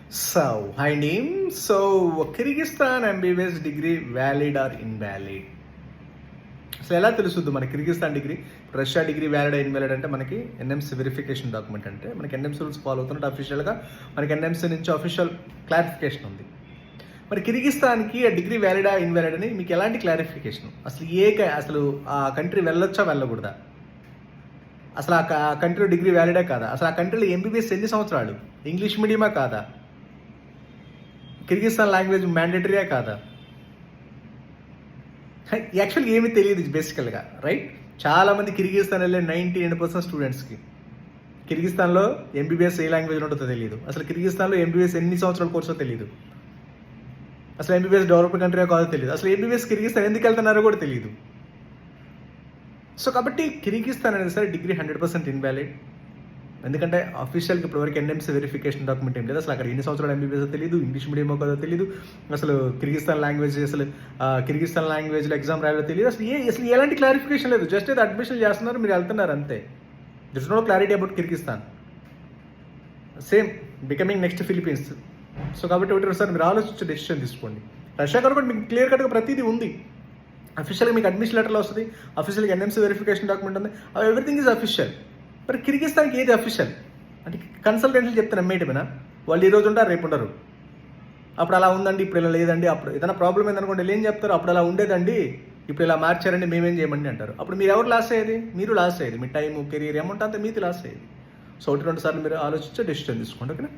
Hi name. Kyrgyzstan MBBS degree valid or invalid? అసలు ఎలా తెలుస్తుంది మన Kyrgyzstan degree Russia degree valid invalid అంటే మనకి ఎన్ఎంసీ వెరిఫికేషన్ డాక్యుమెంట్ అంటే మనకి ఎన్ఎంసీ రూల్స్ ఫాలో అవుతున్నట్టు అఫీషియల్గా మనకి ఎన్ఎంసీ నుంచి అఫీషియల్ క్లారిఫికేషన్ ఉంది. మరి కిర్గిస్తాన్కి ఆ డిగ్రీ వ్యాలిడా ఇన్వాలిడ్ అని మీకు ఎలాంటి క్లారిఫికేషన్? అసలు ఆ కంట్రీ వెళ్ళొచ్చా వెళ్ళకూడదా? అసలు ఆ కంట్రీలో డిగ్రీ వ్యాలిడా కాదా? అసలు ఆ కంట్రీలో ఎంబీబీఎస్ ఎన్ని సంవత్సరాలు? ఇంగ్లీష్ మీడియమా కాదా? కిర్గిస్తాన్ లాంగ్వేజ్ మ్యాండేటరీయా కాదా? యాక్చువల్గా ఏమీ తెలియదు బేసికల్గా, రైట్? చాలామంది కిర్గిస్తాన్ వెళ్ళే 99% స్టూడెంట్స్కి కిర్గిస్తాన్లో ఎంబీబీఎస్ ఏ లాంగ్వేజ్ ఉంటుందో తెలియదు. అసలు కిర్గిస్తాన్లో ఎంబీబీఎస్ ఎన్ని సంవత్సరాల కోర్సో తెలియదు. అసలు ఎంబీబీఎస్ డెవలప్డ్ కంట్రీ కాదో తెలియదు. అసలు ఎంబీబీఎస్ కిర్గిస్తాన్ ఎందుకు వెళ్తున్నారో కూడా తెలియదు. సో కాబట్టి కిర్గిస్తాన్ అనేది సరే డిగ్రీ 100% ఇన్వాలిడ్. ఎందుకంటే అఫీషియల్గా ఇప్పటివరకు ఎన్ఎంసీ వెరిఫికేషన్ డాక్యుమెంట్ ఏం లేదు. అసలు అక్కడ ఎన్ని సంవత్సరాలు ఎంబీబీఎస్ తెలియదు, ఇంగ్లీష్ మీడియం కదా తెలియదు, అసలు కిర్గిస్తాన్ లాంగ్వేజ్లో ఎగ్జామ్ రాయాలో తెలియదు. అసలు ఎలాంటి క్లారిఫికేషన్ లేదు. జస్ట్ ఏదో అడ్మిషన్ చేస్తున్నారు, మీరు వెళ్తున్నారు అంతే. This no clarity about Kyrgyzstan. Same becoming next Philippines. So కాబట్టి ఒకటి మీరు ఆలోచించి డెసిషన్ తీసుకోండి. రష్యా కూడా మీకు క్లియర్ కట్గా ప్రతిదీ ఉంది. అఫీషియల్గా మీకు అడ్మిషన్ లెటర్లో వస్తుంది, అఫీషియల్గా ఎన్ఎంసీ వెరిఫికేషన్ డాక్యుమెంట్ ఉంది, ఎవ్రీథింగ్ ఈజ్ అఫీషియల్. మరి కిర్గిస్తాన్కి ఏది అఫీషియల్? అంటే కన్సల్టెంట్లు చెప్తే నమ్మేయటమేనా? వాళ్ళు ఈ రోజు ఉంటారు, రేపు ఉండరు. అప్పుడు అలా ఉందండి, ఇప్పుడు ఇలా లేదండి. అప్పుడు ఏదైనా ప్రాబ్లం ఏందనుకోండి, ఏం చెప్తారు? అప్పుడు అలా ఉండేదండి, ఇప్పుడు ఇలా మార్చారండి, మేమేం చేయమండి అంటారు. అప్పుడు మీరు ఎవరు లాస్ అయ్యేది? మీరు లాస్ అయ్యేది. మీ టైము, కెరీర్, అమౌంట్ అంతా మీది లాస్ అయ్యేది. సో 1-2 సార్లు మీరు ఆలోచించి డెసిషన్ తీసుకోండి, ఓకేనా?